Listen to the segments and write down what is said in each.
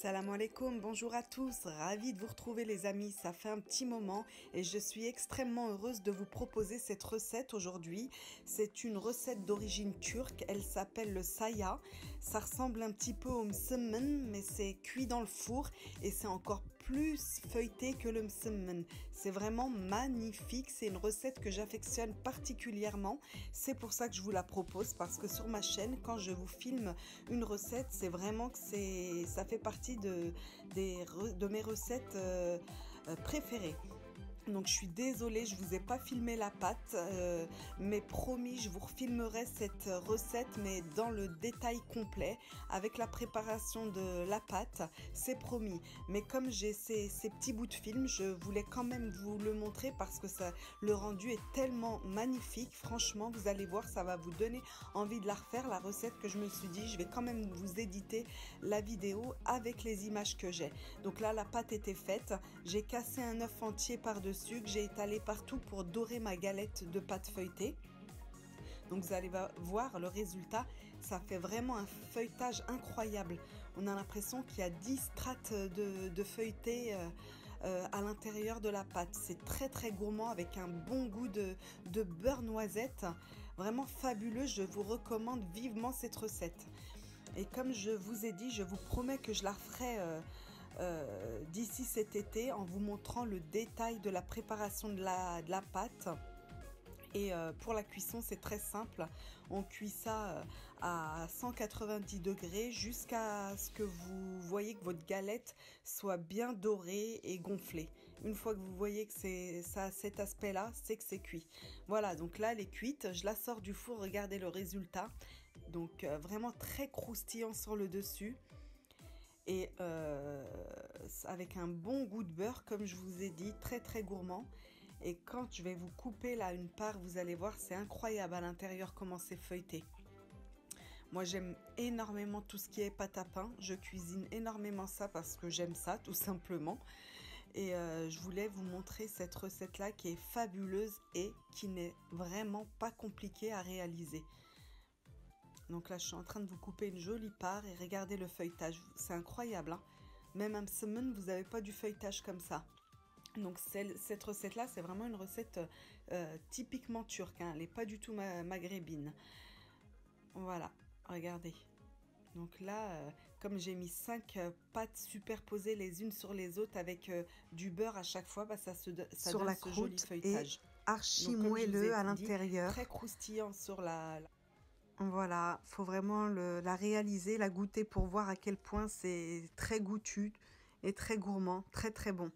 Salam alaikum, bonjour à tous, ravi de vous retrouver les amis, ça fait un petit moment et je suis extrêmement heureuse de vous proposer cette recette aujourd'hui. C'est une recette d'origine turque, elle s'appelle le saya, ça ressemble un petit peu au msemen mais c'est cuit dans le four et c'est encore plus feuilleté que le msemen. C'est vraiment magnifique, c'est une recette que j'affectionne particulièrement, c'est pour ça que je vous la propose parce que sur ma chaîne quand je vous filme une recette c'est vraiment que ça fait partie de mes recettes préférées. Donc je suis désolée, je vous ai pas filmé la pâte, mais promis, je vous refilmerai cette recette, mais dans le détail complet, avec la préparation de la pâte, c'est promis. Mais comme j'ai ces petits bouts de film, je voulais quand même vous le montrer parce que le rendu est tellement magnifique. Franchement, vous allez voir, ça va vous donner envie de la refaire, la recette que je me suis dit. Je vais quand même vous éditer la vidéo avec les images que j'ai. Donc là, la pâte était faite. J'ai cassé un œuf entier par-dessus que j'ai étalé partout pour dorer ma galette de pâte feuilletée. Donc vous allez voir le résultat, ça fait vraiment un feuilletage incroyable. On a l'impression qu'il y a 10 strates de feuilleté à l'intérieur de la pâte. C'est très très gourmand avec un bon goût de beurre noisette. Vraiment fabuleux, je vous recommande vivement cette recette. Et comme je vous ai dit, je vous promets que je la referai d'ici cet été en vous montrant le détail de la préparation de la pâte. Et pour la cuisson c'est très simple, on cuit ça à 190 degrés jusqu'à ce que vous voyez que votre galette soit bien dorée et gonflée. Une fois que vous voyez que ça a cet aspect là, c'est que c'est cuit. Voilà, donc là elle est cuite, je la sors du four, regardez le résultat. Donc vraiment très croustillant sur le dessus. Et avec un bon goût de beurre, comme je vous ai dit, très très gourmand. Et quand je vais vous couper là une part, vous allez voir, c'est incroyable à l'intérieur comment c'est feuilleté. Moi j'aime énormément tout ce qui est pâte à pain, je cuisine énormément ça parce que j'aime ça tout simplement. Et je voulais vous montrer cette recette là qui est fabuleuse et qui n'est vraiment pas compliquée à réaliser. Donc là, je suis en train de vous couper une jolie part et regardez le feuilletage. C'est incroyable, hein. Même un msemen, vous n'avez pas du feuilletage comme ça. Donc cette recette-là, c'est vraiment une recette typiquement turque, hein. Elle n'est pas du tout maghrébine. Voilà, regardez. Donc là, comme j'ai mis 5 pâtes superposées les unes sur les autres avec du beurre à chaque fois, bah, ça donne ce joli feuilletage. Archi moelleux à l'intérieur. Très croustillant sur la... Voilà, faut vraiment la réaliser, la goûter pour voir à quel point c'est très goûtu et très gourmand, très très bon.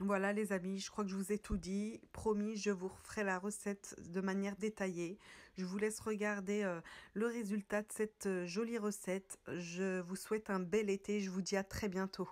Voilà les amis, je crois que je vous ai tout dit. Promis, je vous referai la recette de manière détaillée. Je vous laisse regarder le résultat de cette jolie recette. Je vous souhaite un bel été, je vous dis à très bientôt.